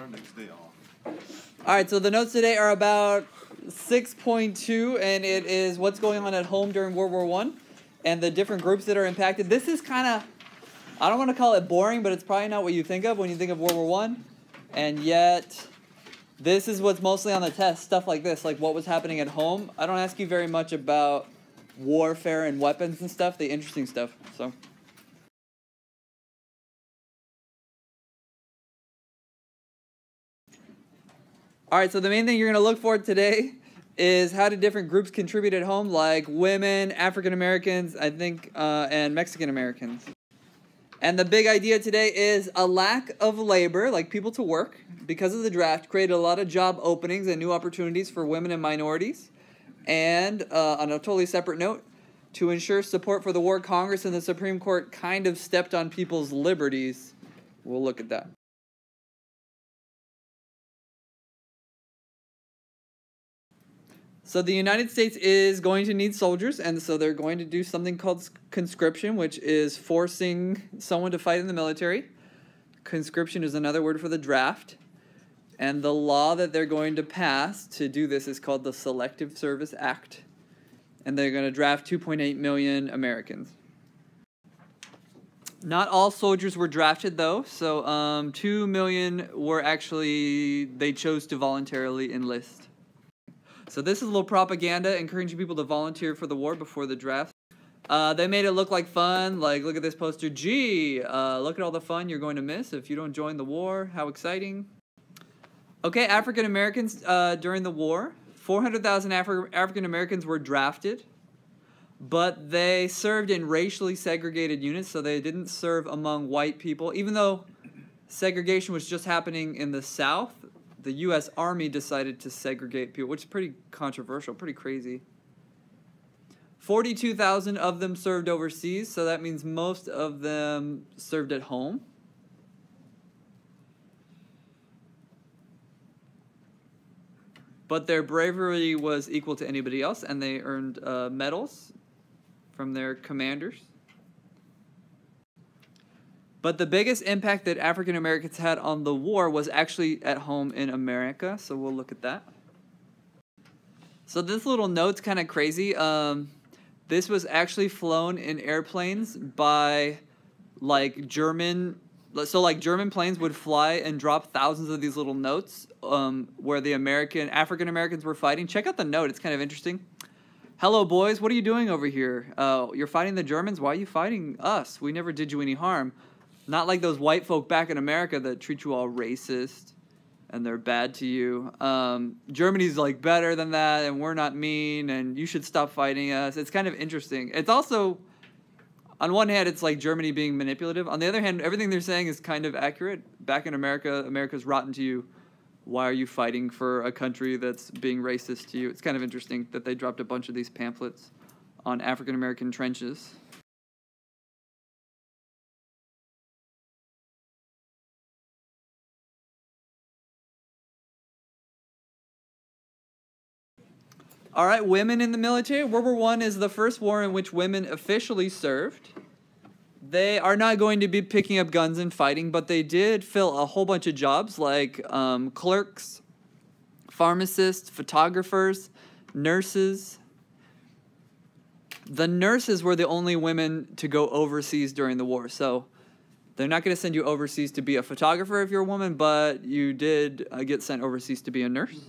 our next day off. All right, so the notes today are about 6.2, and it is what's going on at home during World War I and the different groups that are impacted. This is kind of, I don't want to call it boring, but it's probably not what you think of when you think of World War I. And yet, this is what's mostly on the test, stuff like this, like what was happening at home. I don't ask you very much about warfare and weapons and stuff, the interesting stuff. So. All right, so the main thing you're going to look for today is how did different groups contribute at home, like women, African Americans, I think, and Mexican Americans. And the big idea today is a lack of labor, like people to work, because of the draft, created a lot of job openings and new opportunities for women and minorities. And on a totally separate note, to ensure support for the war, Congress and the Supreme Court kind of stepped on people's liberties. We'll look at that. So the United States is going to need soldiers, and so they're going to do something called conscription, which is forcing someone to fight in the military. Conscription is another word for the draft. And the law that they're going to pass to do this is called the Selective Service Act. And they're going to draft 2.8 million Americans. Not all soldiers were drafted, though. So 2 million were actually, they chose to voluntarily enlist. So this is a little propaganda encouraging people to volunteer for the war before the draft. They made it look like fun, like look at this poster. Gee, look at all the fun you're going to miss if you don't join the war. How exciting. Okay, African Americans during the war. 400,000 African Americans were drafted, but they served in racially segregated units, so they didn't serve among white people. Even though segregation was just happening in the South, the U.S. Army decided to segregate people, which is pretty controversial, pretty crazy. 42,000 of them served overseas, so that means most of them served at home. But their bravery was equal to anybody else, and they earned medals from their commanders. But the biggest impact that African Americans had on the war was actually at home in America, so we'll look at that. So this little note's kind of crazy. This was actually flown in airplanes by like German planes would fly and drop thousands of these little notes where the African Americans were fighting. Check out the note, it's kind of interesting. Hello boys, what are you doing over here? You're fighting the Germans? Why are you fighting us? We never did you any harm. Not like those white folk back in America that treat you all racist and they're bad to you. Germany's like better than that, and we're not mean, and you should stop fighting us. It's kind of interesting. It's also, on one hand, it's like Germany being manipulative. On the other hand, everything they're saying is kind of accurate. Back in America, America's rotten to you. Why are you fighting for a country that's being racist to you? It's kind of interesting that they dropped a bunch of these pamphlets on African American trenches. All right, women in the military. World War I is the first war in which women officially served. They are not going to be picking up guns and fighting, but they did fill a whole bunch of jobs like clerks, pharmacists, photographers, nurses. The nurses were the only women to go overseas during the war, so they're not going to send you overseas to be a photographer if you're a woman, but you did get sent overseas to be a nurse.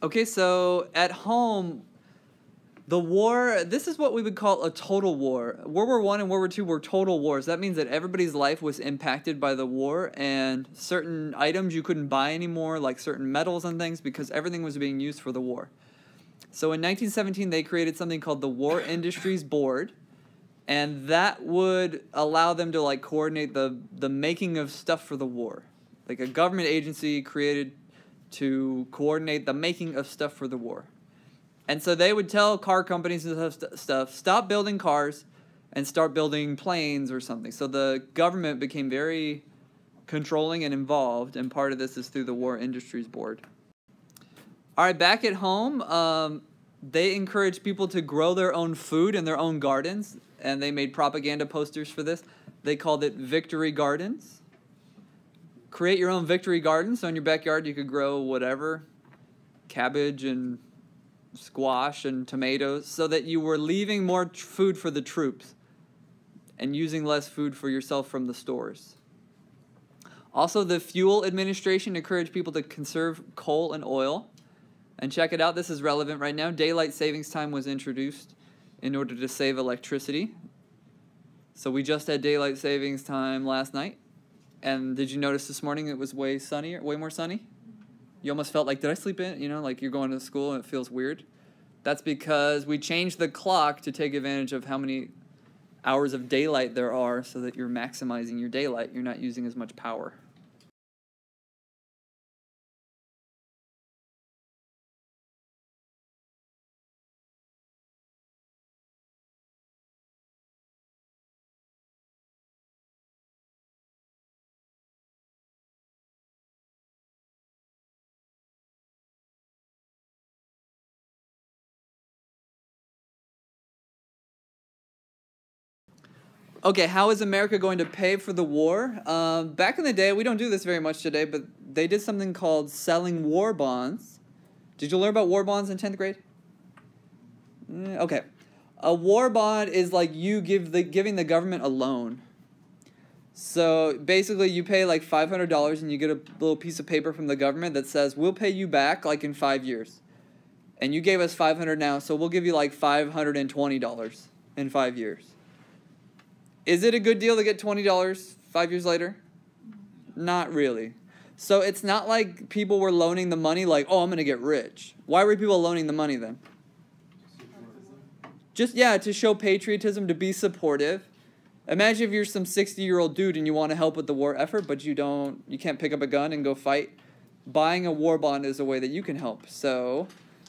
Okay, so at home, The war, this is what we would call a total war. World War I and World War II were total wars. That means that everybody's life was impacted by the war, and certain items you couldn't buy anymore, like certain metals and things, because everything was being used for the war. So in 1917, they created something called the War Industries Board, and that would allow them to like coordinate the making of stuff for the war. Like a government agency created to coordinate the making of stuff for the war. And so they would tell car companies and stuff, stop building cars and start building planes or something. So the government became very controlling and involved, and part of this is through the War Industries Board. All right, back at home, they encouraged people to grow their own food in their own gardens, and they made propaganda posters for this. They called it Victory Gardens. Create your own Victory Garden, so in your backyard you could grow whatever, cabbage and squash and tomatoes, so that you were leaving more food for the troops and using less food for yourself from the stores. Also, the Fuel Administration encouraged people to conserve coal and oil. And check it out, this is relevant right now. Daylight savings time was introduced in order to save electricity. So we just had daylight savings time last night. And did you notice this morning it was way more sunny? You almost felt like, did I sleep in? You know, like you're going to school and it feels weird. That's because we changed the clock to take advantage of how many hours of daylight there are so that you're maximizing your daylight. You're not using as much power. Okay, how is America going to pay for the war? Back in the day, we don't do this very much today, but they did something called selling war bonds. Did you learn about war bonds in 10th grade? Okay. A war bond is like you giving the government a loan. So basically you pay like $500 and you get a little piece of paper from the government that says, we'll pay you back like in 5 years. And you gave us $500 now, so we'll give you like $520 in 5 years. Is it a good deal to get $20 5 years later? Not really. So it's not like people were loaning the money like, oh, I'm going to get rich. Why were people loaning the money then? Just, yeah, to show patriotism, to be supportive. Imagine if you're some 60-year-old dude and you want to help with the war effort, but you can't pick up a gun and go fight. Buying a war bond is a way that you can help. So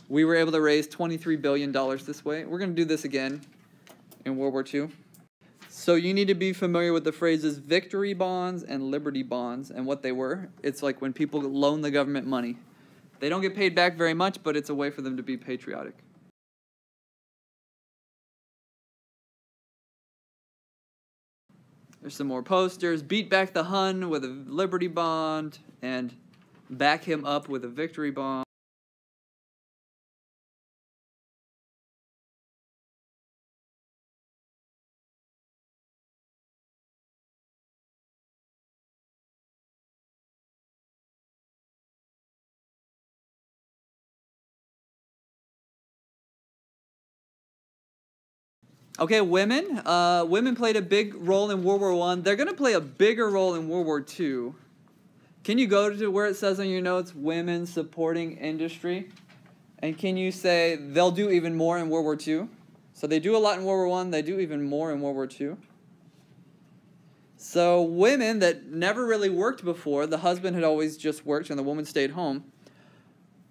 we were able to raise $23 billion this way. We're going to do this again in World War II. So you need to be familiar with the phrases victory bonds and liberty bonds and what they were. It's like when people loan the government money. They don't get paid back very much, but it's a way for them to be patriotic. There's some more posters. Beat back the Hun with a liberty bond and back him up with a victory bond. Okay, women. Women played a big role in World War I. They're going to play a bigger role in World War II. Can you go to where it says on your notes, women supporting industry? And can you say they'll do even more in World War II? So they do a lot in World War I. They do even more in World War II. So women that never really worked before, the husband had always just worked and the woman stayed home.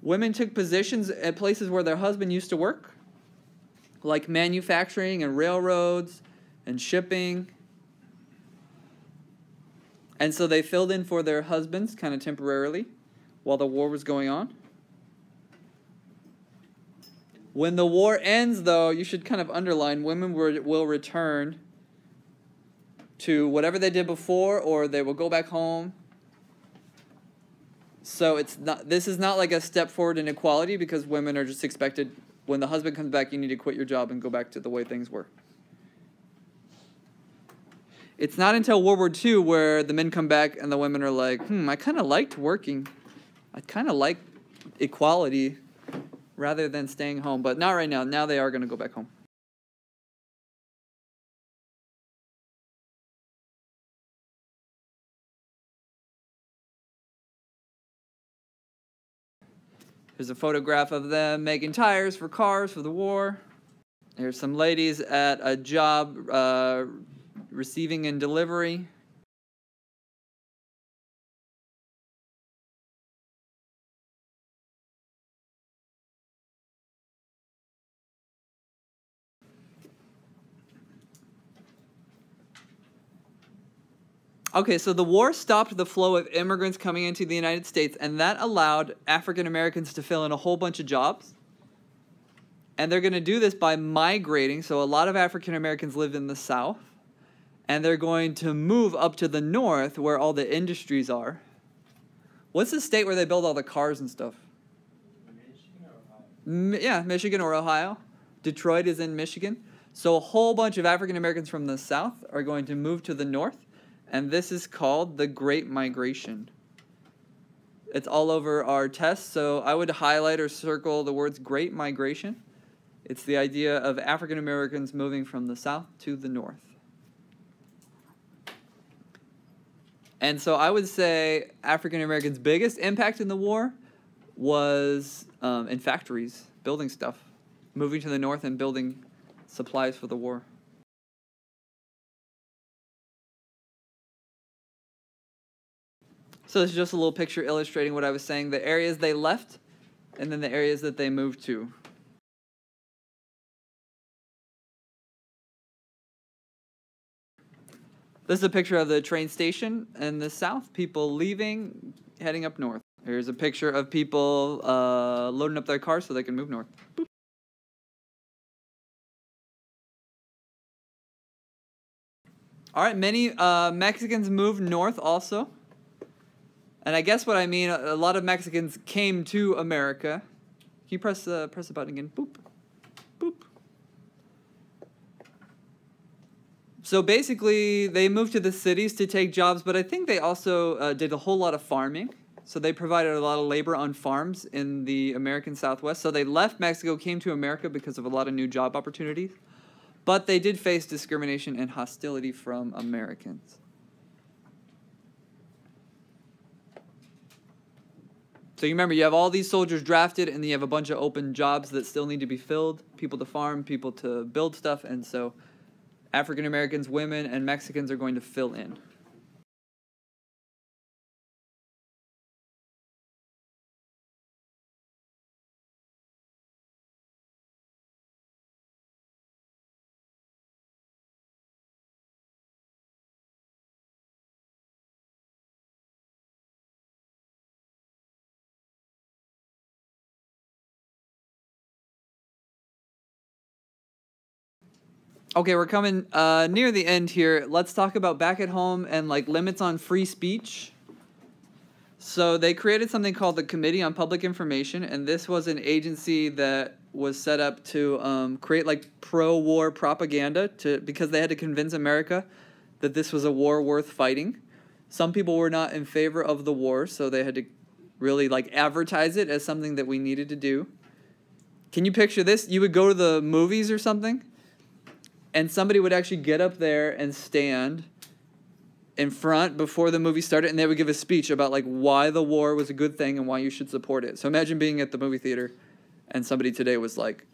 Women took positions at places where their husband used to work, like manufacturing and railroads and shipping. And so they filled in for their husbands kind of temporarily while the war was going on. When the war ends, though, you should kind of underline women will return to whatever they did before, or they will go back home. So this is not like a step forward in equality, because women are just expected, when the husband comes back, you need to quit your job and go back to the way things were. It's not until World War II where the men come back and the women are like, I kind of liked working. I kind of like equality rather than staying home. But not right now. Now they are going to go back home. Here's a photograph of them making tires for cars for the war. Here's some ladies at a job receiving and delivery. Okay, so the war stopped the flow of immigrants coming into the United States, and that allowed African Americans to fill in a whole bunch of jobs. And they're going to do this by migrating. So a lot of African Americans live in the South, and they're going to move up to the North where all the industries are. What's the state where they build all the cars and stuff? Michigan or Ohio? Yeah, Michigan or Ohio. Detroit is in Michigan. So a whole bunch of African Americans from the South are going to move to the North. And this is called the Great Migration. It's all over our test, so I would highlight or circle the words Great Migration. It's the idea of African Americans moving from the South to the North. And so I would say African Americans' biggest impact in the war was in factories, building stuff, moving to the North and building supplies for the war. So this is just a little picture illustrating what I was saying, the areas they left and then the areas that they moved to. This is a picture of the train station in the South, people leaving, heading up north. Here's a picture of people loading up their cars so they can move north. Boop. All right, many Mexicans moved north also. And I guess what I mean, a lot of Mexicans came to America. Can you press the button again? Boop. Boop. So basically, they moved to the cities to take jobs, but I think they also did a whole lot of farming. So they provided a lot of labor on farms in the American Southwest. So they left Mexico, came to America because of a lot of new job opportunities. But they did face discrimination and hostility from Americans. So you remember, you have all these soldiers drafted, and then you have a bunch of open jobs that still need to be filled. People to farm, people to build stuff, and so African Americans, women, and Mexicans are going to fill in. Okay, we're coming near the end here. Let's talk about back at home and like limits on free speech. So they created something called the Committee on Public Information, and this was an agency that was set up to create like pro-war propaganda because they had to convince America that this was a war worth fighting. Some people were not in favor of the war, so they had to really like advertise it as something that we needed to do. Can you picture this? You would go to the movies or something, and somebody would actually get up there and stand in front before the movie started, and they would give a speech about like why the war was a good thing and why you should support it. So imagine being at the movie theater and somebody today was like,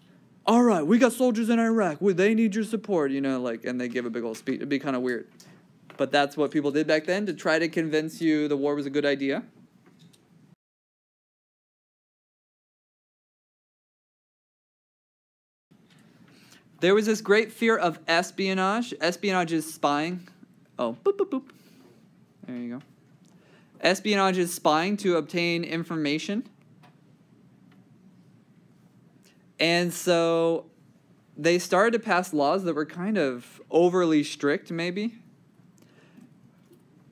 all right, we got soldiers in Iraq. They need your support, you know, like, and they give a big old speech. It'd be kind of weird. But that's what people did back then to try to convince you the war was a good idea. There was this great fear of espionage. Espionage is spying. Oh, boop, boop, boop. There you go. Espionage is spying to obtain information. And so they started to pass laws that were kind of overly strict, maybe.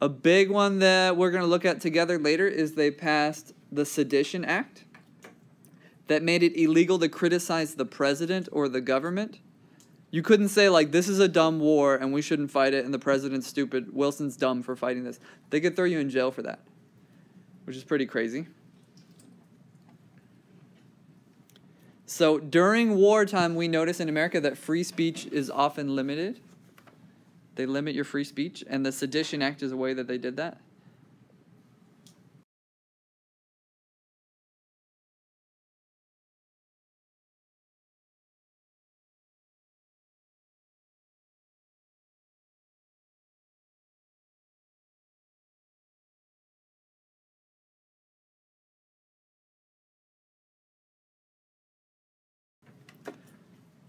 A big one that we're going to look at together later is they passed the Sedition Act that made it illegal to criticize the president or the government. You couldn't say, like, this is a dumb war and we shouldn't fight it and the president's stupid. Wilson's dumb for fighting this. They could throw you in jail for that, which is pretty crazy. So during wartime, we notice in America that free speech is often limited. They limit your free speech, and the Sedition Act is a way that they did that.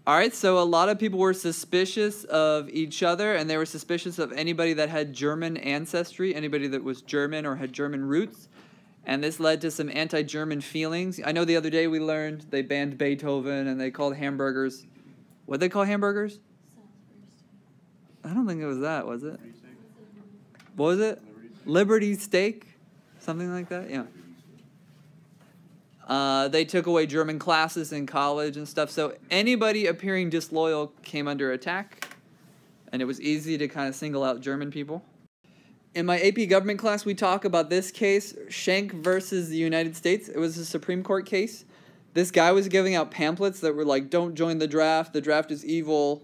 All right, so a lot of people were suspicious of each other, and they were suspicious of anybody that had German ancestry, anybody that was German or had German roots, and this led to some anti-German feelings. I know the other day we learned they banned Beethoven, and they called hamburgers. What did they call hamburgers? I don't think it was that, was it? What was it? Liberties steak? Something like that? Yeah. They took away German classes in college and stuff. So anybody appearing disloyal came under attack. And it was easy to kind of single out German people. In my AP government class, we talk about this case, Schenck versus the United States. It was a Supreme Court case. This guy was giving out pamphlets that were like, don't join the draft is evil.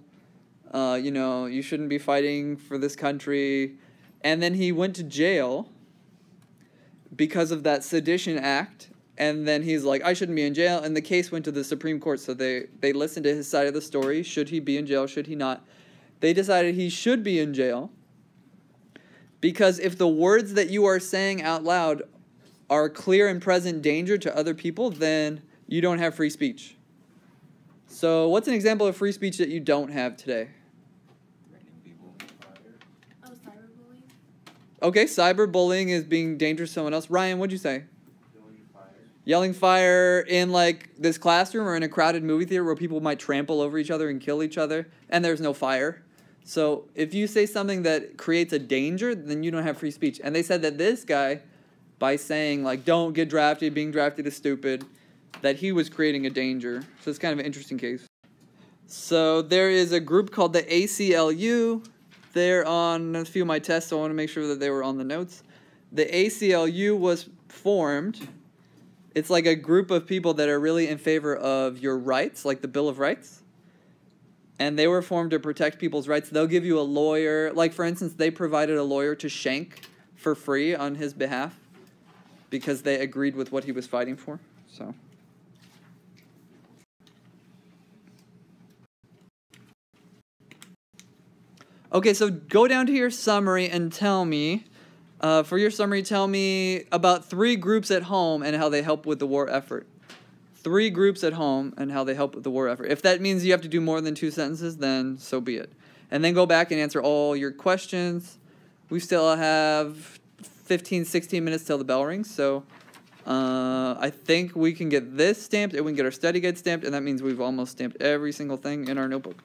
You know, you shouldn't be fighting for this country. And then he went to jail because of that Sedition Act. And then he's like, I shouldn't be in jail. And the case went to the Supreme Court. So they listened to his side of the story. Should he be in jail? Should he not? They decided he should be in jail. Because if the words that you are saying out loud are clear and present danger to other people, then you don't have free speech. So what's an example of free speech that you don't have today? Oh, cyberbullying. Okay, cyberbullying is being dangerous to someone else. Ryan, what'd you say? Yelling fire in like this classroom or in a crowded movie theater where people might trample over each other and kill each other and there's no fire. So if you say something that creates a danger, then you don't have free speech. And they said that this guy, by saying like, don't get drafted, being drafted is stupid, that he was creating a danger. So it's kind of an interesting case. So there is a group called the ACLU. They're on a few of my tests, so I want to make sure that they were on the notes. The ACLU was formed. It's like a group of people that are really in favor of your rights, like the Bill of Rights. And they were formed to protect people's rights. They'll give you a lawyer. Like, for instance, they provided a lawyer to Schenck for free on his behalf because they agreed with what he was fighting for. So. Okay, so go down to your summary and tell me, for your summary, tell me about 3 groups at home and how they help with the war effort. 3 groups at home and how they help with the war effort. If that means you have to do more than 2 sentences, then so be it. And then go back and answer all your questions. We still have 15, 16 minutes till the bell rings, so I think we can get this stamped and we can get our study guide stamped, and that means we've almost stamped every single thing in our notebook.